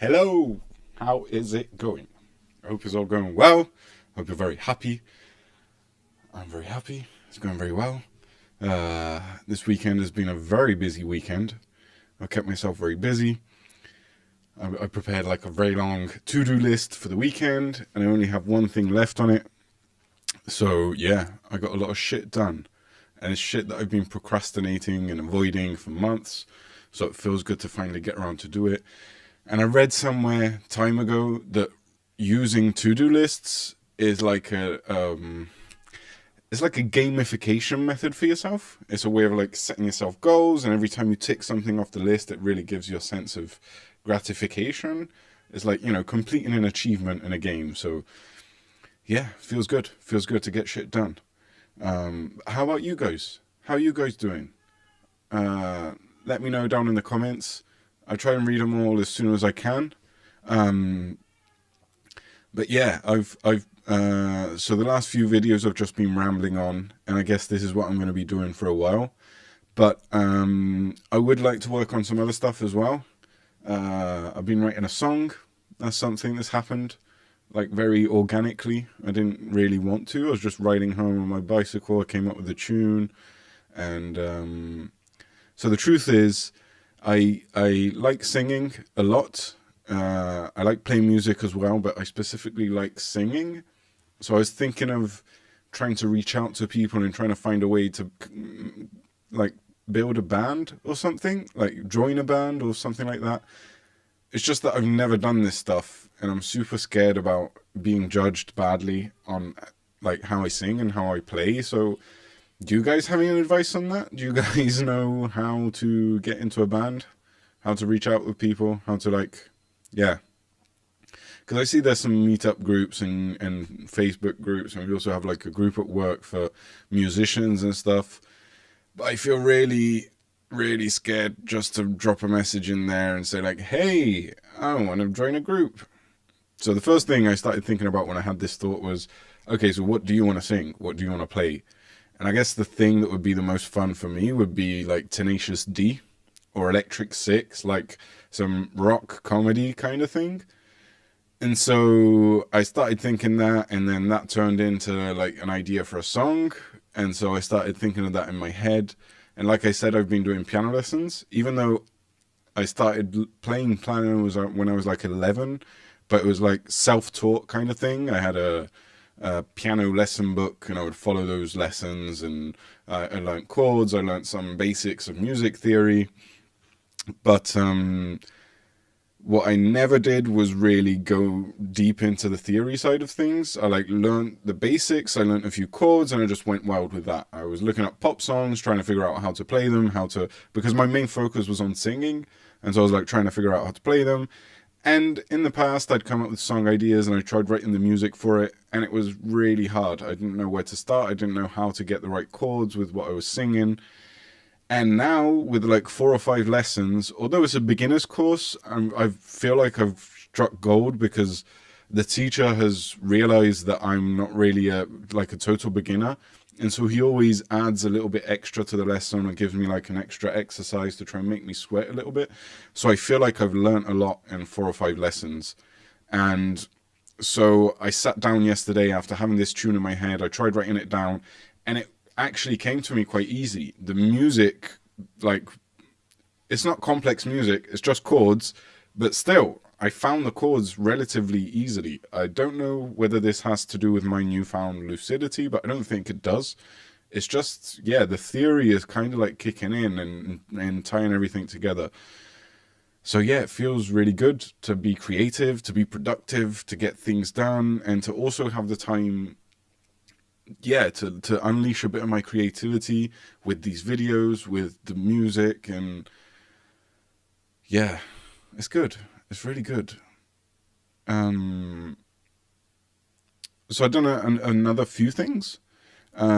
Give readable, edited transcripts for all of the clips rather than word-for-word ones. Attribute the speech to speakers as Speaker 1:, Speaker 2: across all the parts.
Speaker 1: Hello, how is it going? I hope it's all going well. Hope you're very happy. I'm very happy. It's going very well. This weekend has been a very busy weekend. I kept myself very busy. I prepared like a very long to-do list for the weekend, and I only have one thing left on it. So yeah, I got a lot of shit done, and it's shit that I've been procrastinating and avoiding for months. So it feels good to finally get around to do it. And I read somewhere time ago that using to-do lists is like it's like a gamification method for yourself. It's a way of like setting yourself goals, and every time you tick something off the list, it really gives you a sense of gratification. It's like, completing an achievement in a game. So yeah, feels good. Feels good to get shit done. How about you guys? How are you guys doing? Let me know down in the comments. I try and read them all as soon as I can. But yeah, so the last few videos I've just been rambling on, and I guess this is what I'm going to be doing for a while. But I would like to work on some other stuff as well. I've been writing a song. That's something that's happened, like, very organically. I didn't really want to. I was just riding home on my bicycle. I came up with a tune, and so the truth is, I like singing a lot. I like playing music as well, but I specifically like singing. So I was thinking of trying to reach out to people and trying to find a way to like build a band or something, like join a band or something like that. It's just that I've never done this stuff, and I'm super scared about being judged badly on like how I sing and how I play. So do you guys have any advice on that? Do you guys know how to get into a band? How to reach out with people? How to yeah. Because I see there's some meetup groups and Facebook groups, and we also have like a group at work for musicians and stuff. But I feel really, really scared just to drop a message in there and say like, hey, I want to join a group. So the first thing I started thinking about when I had this thought was, okay, so what do you want to sing? What do you want to play? And I guess the thing that would be the most fun for me would be like Tenacious D or Electric Six, like some rock comedy kind of thing. And so I started thinking that, and then that turned into like an idea for a song. And so I started thinking of that in my head. And like I said, I've been doing piano lessons, even though I started playing piano when I was like 11, but it was like self-taught kind of thing. I had a piano lesson book, and I would follow those lessons, and I learned chords, I learned some basics of music theory, but what I never did was really go deep into the theory side of things. I like learned the basics, I learned a few chords, and I just went wild with that. I was looking up pop songs, trying to figure out how to play them, because my main focus was on singing, and so I was like trying to figure out how to play them. And in the past, I'd come up with song ideas, and I tried writing the music for it, and it was really hard. I didn't know where to start. I didn't know how to get the right chords with what I was singing. And now, with like 4 or 5 lessons, although it's a beginner's course, I feel like I've struck gold, because the teacher has realized that I'm not really a total beginner. And so he always adds a little bit extra to the lesson and gives me like an extra exercise to try and make me sweat a little bit. So I feel like I've learned a lot in 4 or 5 lessons. And so I sat down yesterday after having this tune in my head. I tried writing it down, and it actually came to me quite easy. The music, like, it's not complex music, it's just chords, but still, I found the chords relatively easily. I don't know whether this has to do with my newfound lucidity, but I don't think it does. It's just, yeah, the theory is kind of like kicking in and tying everything together. So yeah, it feels really good to be creative, to be productive, to get things done, and to also have the time, yeah, to unleash a bit of my creativity with these videos, with the music, and yeah, it's good. It's really good. So I've done another few things. I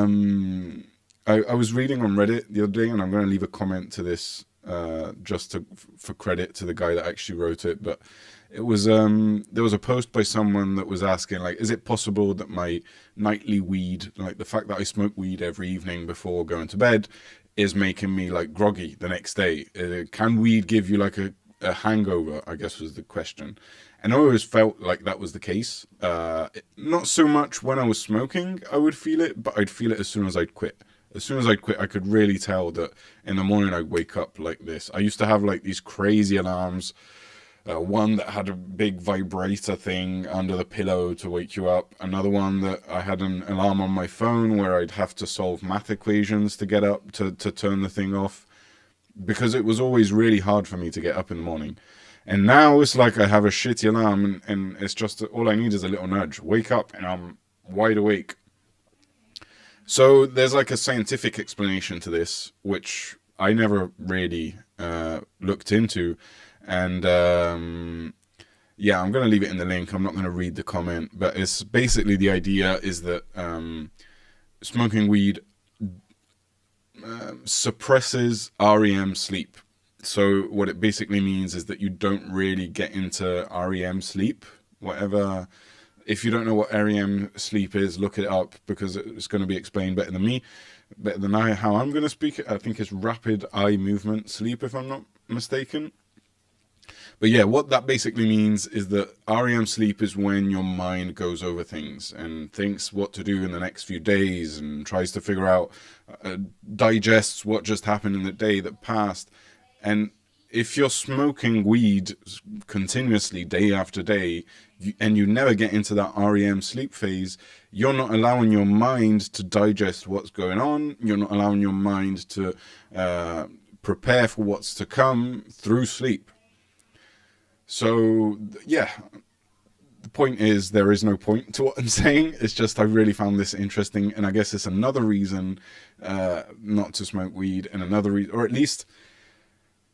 Speaker 1: was reading on Reddit the other day, and I'm going to leave a comment to this for credit to the guy that actually wrote it. But it was there was a post by someone that was asking, like, is it possible that my nightly weed, like the fact that I smoke weed every evening before going to bed, is making me like groggy the next day? Can weed give you like a a hangover, I guess was the question. And I always felt like that was the case. Not so much when I was smoking, I would feel it, but I'd feel it as soon as I'd quit. As soon as I'd quit, I could really tell that in the morning I'd wake up like this. I used to have like these crazy alarms. One that had a big vibrator thing under the pillow to wake you up. Another one that I had an alarm on my phone where I'd have to solve math equations to get up to turn the thing off. Because it was always really hard for me to get up in the morning. And now it's like I have a shitty alarm and it's just all I need is a little nudge. Wake up and I'm wide awake. So there's like a scientific explanation to this, which I never really looked into. And yeah, I'm going to leave it in the link. I'm not going to read the comment. But it's basically the idea is that smoking weed suppresses REM sleep. So what it basically means is that you don't really get into REM sleep. Whatever, if you don't know what REM sleep is, look it up because it's going to be explained better than me, better than how I'm going to speak it. I think it's rapid eye movement sleep, if I'm not mistaken. But yeah, what that basically means is that REM sleep is when your mind goes over things and thinks what to do in the next few days and tries to figure out, digests what just happened in the day that passed. And if you're smoking weed continuously day after day and you never get into that REM sleep phase, you're not allowing your mind to digest what's going on. You're not allowing your mind to prepare for what's to come through sleep. So, yeah, the point is there is no point to what I'm saying. It's just I really found this interesting. And I guess it's another reason not to smoke weed and another reason, or at least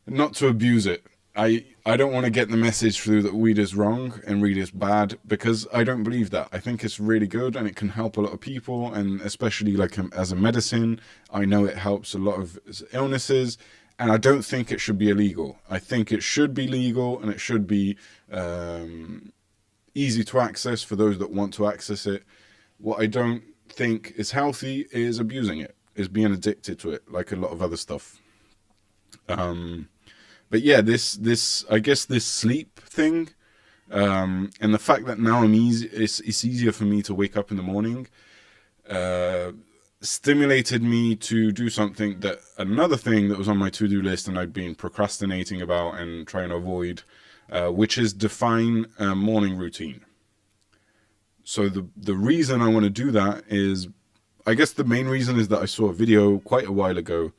Speaker 1: not to abuse it. I don't want to get the message through that weed is wrong and weed is bad because I don't believe that. I think it's really good and it can help a lot of people. And especially like as a medicine, I know it helps a lot of illnesses. And I don't think it should be illegal. I think it should be legal and it should be easy to access for those that want to access it. What I don't think is healthy is abusing it, is being addicted to it, like a lot of other stuff. But yeah, I guess this sleep thing, and the fact that now it's easier for me to wake up in the morning, stimulated me to do another thing that was on my to-do list and I'd been procrastinating about and trying to avoid, which is define a morning routine. So the reason I want to do that is, I guess the main reason is that I saw a video quite a while ago.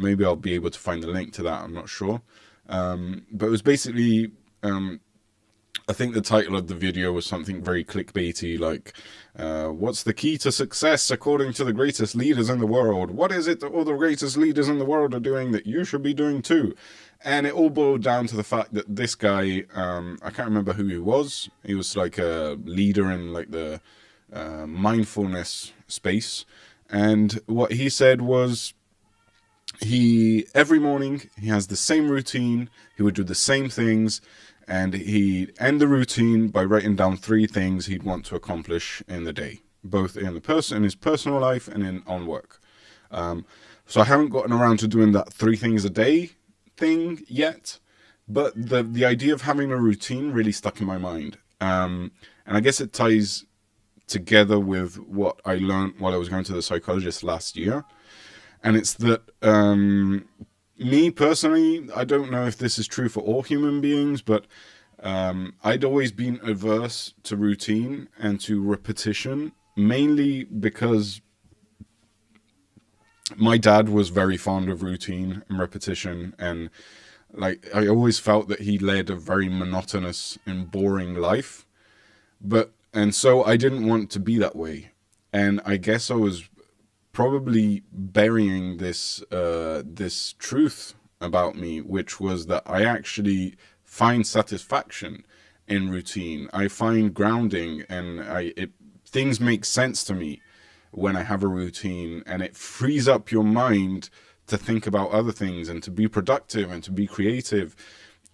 Speaker 1: Maybe I'll be able to find the link to that, I'm not sure. But it was basically, I think the title of the video was something very clickbaity, like, what's the key to success according to the greatest leaders in the world? What is it that all the greatest leaders in the world are doing that you should be doing too? And it all boiled down to the fact that this guy, I can't remember who he was. He was like a leader in like the mindfulness space. And what he said was, every morning he has the same routine, he would do the same things, and he'd end the routine by writing down 3 things he'd want to accomplish in the day, both in his personal life and on work. So I haven't gotten around to doing that 3 things a day thing yet, but the idea of having a routine really stuck in my mind. And I guess it ties together with what I learned while I was going to the psychologist last year. And it's that me personally, I don't know if this is true for all human beings, but I'd always been averse to routine and to repetition, mainly because my dad was very fond of routine and repetition. And like, I always felt that he led a very monotonous and boring life. And so I didn't want to be that way. And I guess I was probably burying this truth about me, which was that I actually find satisfaction in routine. I find grounding, and things make sense to me when I have a routine, and it frees up your mind to think about other things and to be productive and to be creative.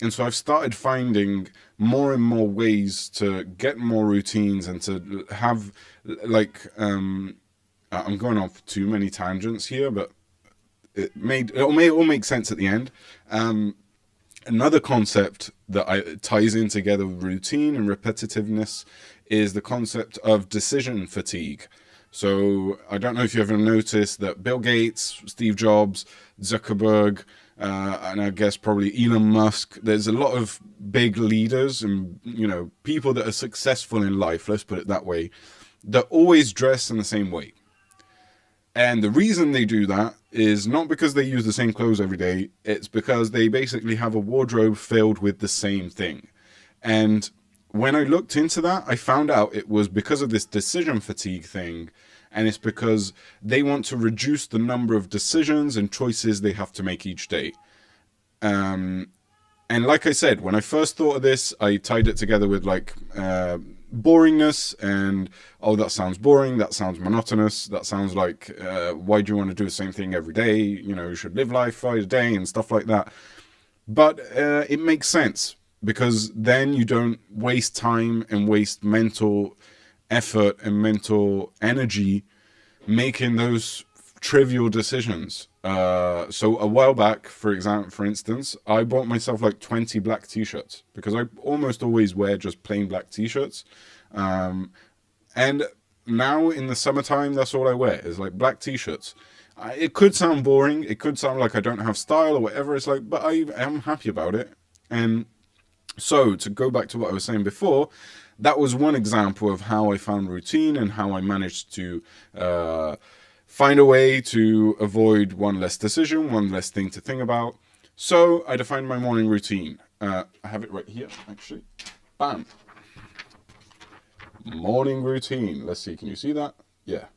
Speaker 1: And so I've started finding more and more ways to get more routines and to have like I'm going off too many tangents here, but it all make sense at the end. Another concept that ties in together with routine and repetitiveness is the concept of decision fatigue. So I don't know if you ever noticed that Bill Gates, Steve Jobs, Zuckerberg, and I guess probably Elon Musk, there's a lot of big leaders and, people that are successful in life, let's put it that way, that always dress in the same way. And the reason they do that is not because they use the same clothes every day. It's because they basically have a wardrobe filled with the same thing. And when I looked into that, I found out it was because of this decision fatigue thing. And it's because they want to reduce the number of decisions and choices they have to make each day. And like I said, when I first thought of this, I tied it together with boringness and, oh, that sounds boring, that sounds monotonous, that sounds like, why do you want to do the same thing every day? You should live life by the day and stuff like that. But it makes sense, because then you don't waste time and waste mental effort and mental energy making those trivial decisions. So a while back, for instance, I bought myself 20 black t-shirts, because I almost always wear just plain black t-shirts. And now in the summertime, that's all I wear is black t-shirts. It could sound boring. It could sound like I don't have style or whatever. It's but I am happy about it. And so to go back to what I was saying before, that was one example of how I found routine and how I managed to, find a way to avoid one less decision, one less thing to think about. So I defined my morning routine. I have it right here, actually. Bam. Morning routine. Let's see, can you see that? Yeah.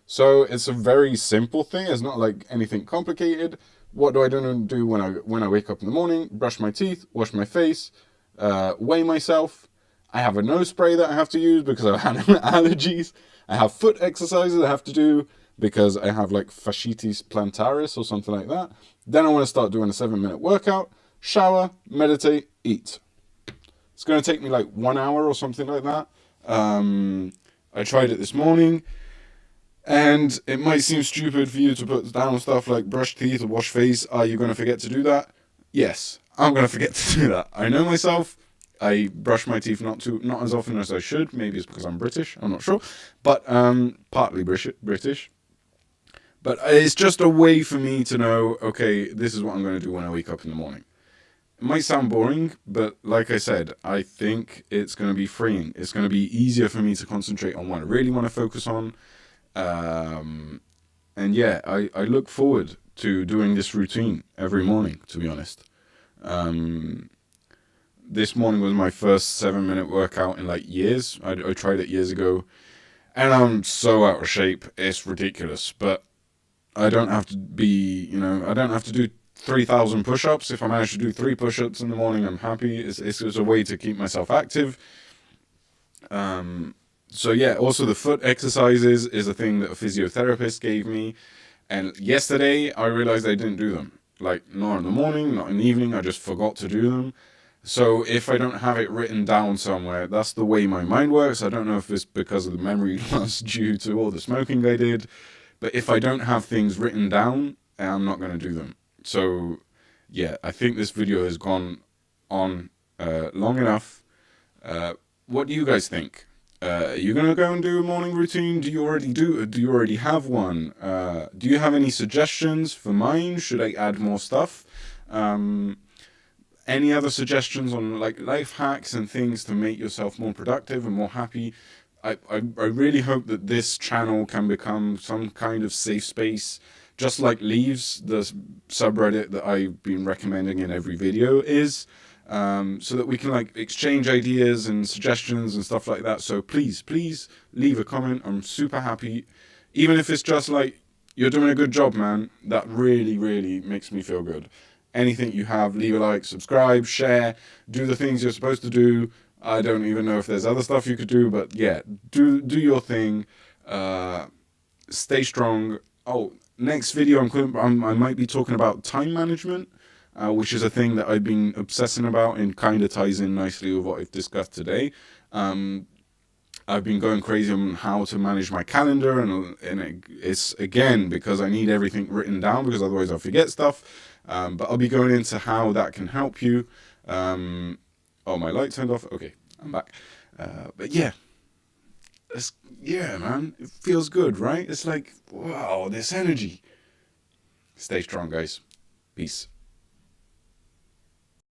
Speaker 1: So it's a very simple thing. It's not anything complicated. What do I do when I wake up in the morning? Brush my teeth, wash my face, weigh myself. I have a nose spray that I have to use because I have allergies. I have foot exercises I have to do because I have fasciitis plantaris or something like that. Then I want to start doing a 7-minute workout, shower, meditate, eat. It's going to take me 1 hour or something like that. I tried it this morning, and it might seem stupid for you to put down stuff like brush teeth or wash face. Are you going to forget to do that? Yes, I'm going to forget to do that. I know myself. I brush my teeth not as often as I should. Maybe it's because I'm British. I'm not sure, but partly British. But it's just a way for me to know, okay, this is what I'm going to do when I wake up in the morning. It might sound boring, but like I said, I think it's going to be freeing. It's going to be easier for me to concentrate on what I really want to focus on. And yeah, I look forward to doing this routine every morning, to be honest. This morning was my first 7-minute workout in years. I tried it years ago, and I'm so out of shape. It's ridiculous, but I don't have to be, I don't have to do 3,000 push-ups. If I manage to do 3 push-ups in the morning, I'm happy. It's a way to keep myself active. So yeah, also the foot exercises is a thing that a physiotherapist gave me. And yesterday I realized I didn't do them. Not in the morning, not in the evening. I just forgot to do them. So if I don't have it written down somewhere, that's the way my mind works. I don't know if it's because of the memory loss due to all the smoking I did. But if I don't have things written down, I'm not going to do them. So, yeah, I think this video has gone on long enough. What do you guys think? Are you going to go and do a morning routine? Do you already have one? Do you have any suggestions for mine? Should I add more stuff? Any other suggestions on life hacks and things to make yourself more productive and more happy? I really hope that this channel can become some kind of safe space, just like Leaves, the subreddit that I've been recommending in every video is, so that we can exchange ideas and suggestions and stuff like that. So please leave a comment. I'm super happy. Even if it's just you're doing a good job, man, that really, really makes me feel good. Anything you have, leave a like, subscribe, share, do the things you're supposed to do. I don't even know if there's other stuff you could do, but yeah, do your thing. Stay strong. Oh, next video I might be talking about time management, which is a thing that I've been obsessing about and kind of ties in nicely with what I've discussed today. I've been going crazy on how to manage my calendar, and it's again because I need everything written down, because otherwise I'll forget stuff. But I'll be going into how that can help you. Oh, my light turned off. Okay, I'm back. But yeah, yeah, man, it feels good, right? It's like, wow, this energy. Stay strong, guys. Peace.